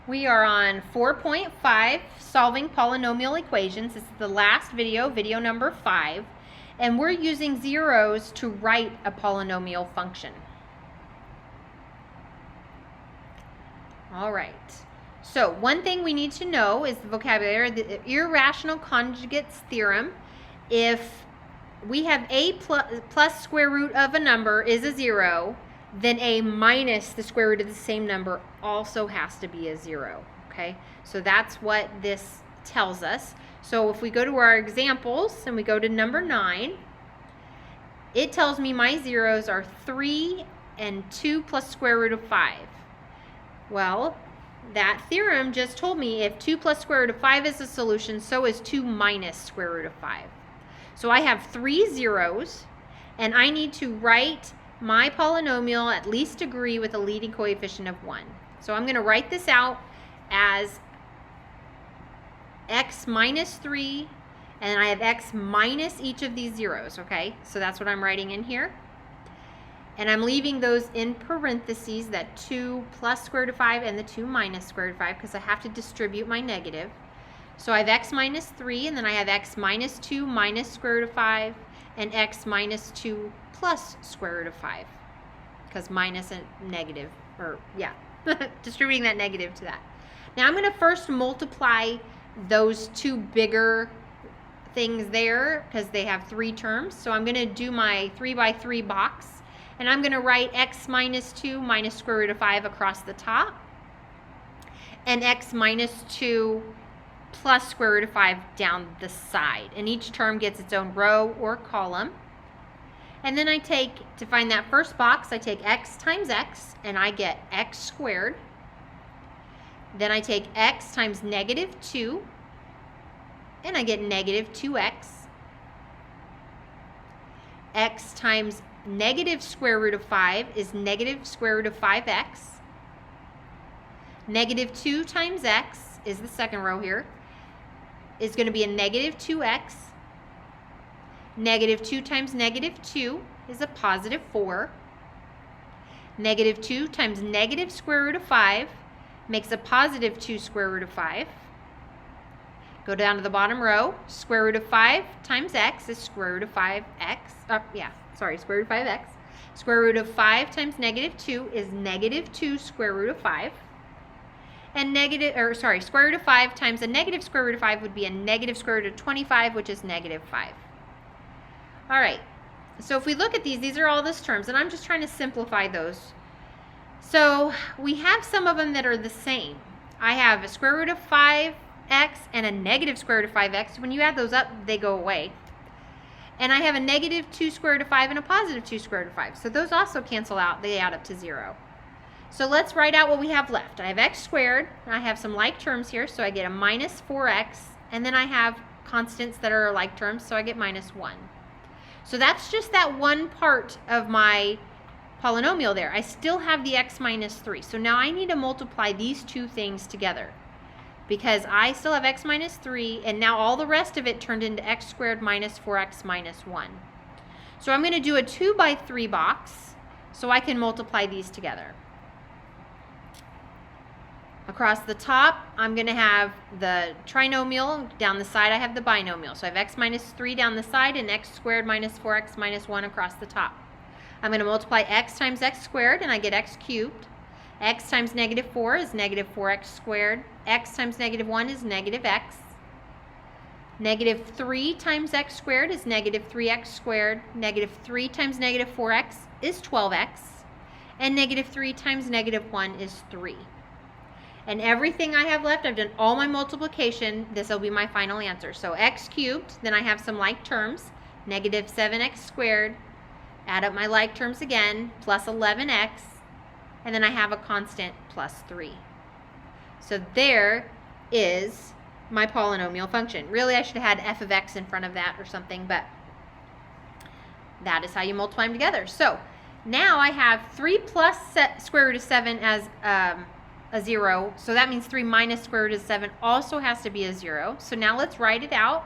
We are on 4.5, solving polynomial equations. This is the last video, video number 5, and we're using zeros to write a polynomial function. All right, so one thing we need to know is the vocabulary, the irrational conjugates theorem. If we have a plus square root of a number is a 0, then a minus the square root of the same number also has to be a 0, okay? So that's what this tells us. So if we go to our examples and we go to number 9, it tells me my zeros are 3 and 2 plus square root of 5. Well, that theorem just told me if 2 plus square root of 5 is a solution, so is 2 minus square root of 5. So I have 3 zeros, and I need to write my polynomial at least agree with a leading coefficient of 1. So I'm going to write this out as x minus 3, and I have x minus each of these zeros, okay? So that's what I'm writing in here. And I'm leaving those in parentheses, that 2 plus square root of 5 and the 2 minus square root of 5, because I have to distribute my negative. So I have x minus 3, and then I have x minus 2 minus square root of 5, and x minus 2 plus square root of 5, because minus a negative, or yeah, distributing that negative to that. Now I'm going to first multiply those two bigger things there, because they have 3 terms. So I'm going to do my 3 by 3 box, and I'm going to write x minus 2 minus square root of 5 across the top, and x minus 2 plus square root of 5 down the side. And each term gets its own row or column. And then I take, to find that first box, I take x times x, and I get x squared. Then I take x times negative 2, and I get negative 2x. X times negative square root of 5 is negative square root of 5x. Negative 2 times x is the second row here, is going to be a negative 2x. Negative 2 times negative 2 is a positive 4. Negative 2 times negative square root of 5 makes a positive 2 square root of 5. Go down to the bottom row. Square root of 5 times x is square root of 5x. Square root of 5x. Square root of 5 times negative 2 is negative 2 square root of 5. And square root of 5 times a negative square root of 5 would be a negative square root of 25, which is negative 5. All right, so if we look at these are all those terms, and I'm just trying to simplify those. So we have some of them that are the same. I have a square root of 5x and a negative square root of 5x. When you add those up, they go away. And I have a negative 2 square root of 5 and a positive 2 square root of 5. So those also cancel out. They add up to 0. So let's write out what we have left. I have x squared, and I have some like terms here, so I get a minus 4x, and then I have constants that are like terms, so I get minus 1. So that's just that one part of my polynomial there. I still have the x minus 3. So now I need to multiply these two things together, because I still have x minus 3, and now all the rest of it turned into x squared minus 4x minus 1. So I'm going to do a 2 by 3 box so I can multiply these together. Across the top, I'm going to have the trinomial. Down the side, I have the binomial. So I have x minus 3 down the side and x squared minus 4x minus 1 across the top. I'm going to multiply x times x squared, and I get x cubed. X times negative 4 is negative 4x squared. X times negative 1 is negative x. Negative 3 times x squared is negative 3x squared. Negative 3 times negative 4x is 12x. And negative 3 times negative 1 is 3. And everything I have left, I've done all my multiplication. This will be my final answer. So x cubed, then I have some like terms, negative 7x squared. Add up my like terms again, plus 11x. And then I have a constant, plus 3. So there is my polynomial function. Really, I should have had f of x in front of that or something, but that is how you multiply them together. So now I have 3 plus square root of 7 as a 0, so that means 3 minus square root of 7 also has to be a 0. So now let's write it out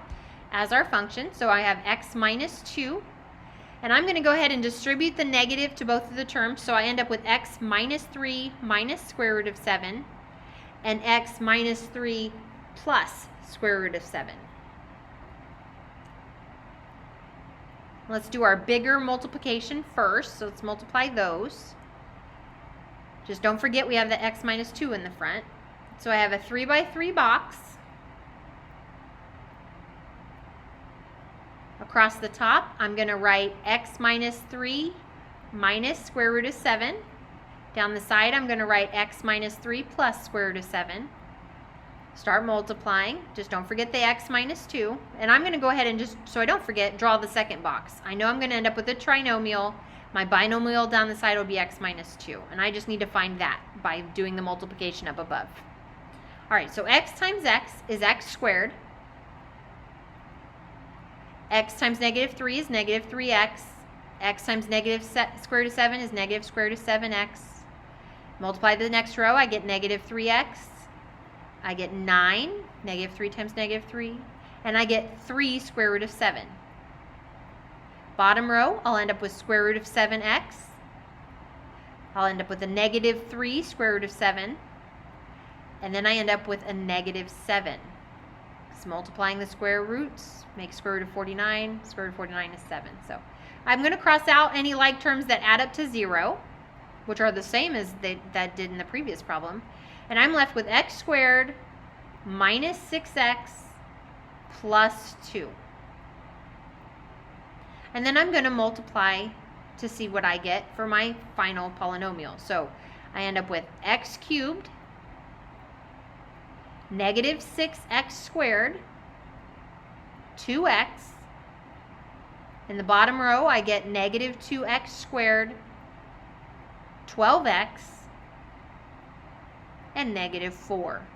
as our function. So I have x minus 2, and I'm going to go ahead and distribute the negative to both of the terms, so I end up with x minus 3 minus square root of 7, and x minus 3 plus square root of 7. Let's do our bigger multiplication first. So let's multiply those. Just don't forget we have the x minus 2 in the front. So I have a 3 by 3 box. Across the top, I'm going to write x minus 3 minus square root of 7. Down the side, I'm going to write x minus 3 plus square root of 7. Start multiplying. Just don't forget the x minus 2. And I'm going to go ahead and just, so I don't forget, draw the second box. I know I'm going to end up with a trinomial. My binomial down the side will be x minus 2. And I just need to find that by doing the multiplication up above. All right, so x times x is x squared. X times negative 3 is negative 3x. X times negative square root of 7 is negative square root of 7x. Multiply the next row, I get negative 3x. I get 9, negative 3 times negative 3, and I get 3 square root of 7. Bottom row, I'll end up with square root of 7x. I'll end up with a negative 3 square root of 7, and then I end up with a negative 7. So multiplying the square roots makes square root of 49. Square root of 49 is 7. So I'm going to cross out any like terms that add up to 0, which are the same as that did in the previous problem. And I'm left with x squared minus 6x plus 2. And then I'm going to multiply to see what I get for my final polynomial. So I end up with x cubed negative 6x squared 2x. In the bottom row, I get negative 2x squared 12x. And negative 4.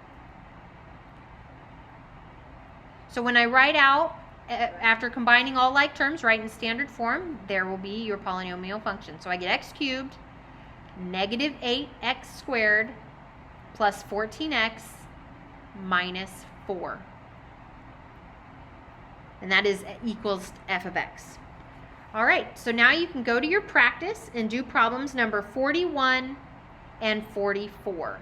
So when I write out, after combining all like terms, write in standard form, there will be your polynomial function. So I get x cubed, negative 8x squared, plus 14x, minus 4. And that is equals f of x. All right, so now you can go to your practice and do problems number 41 and 44.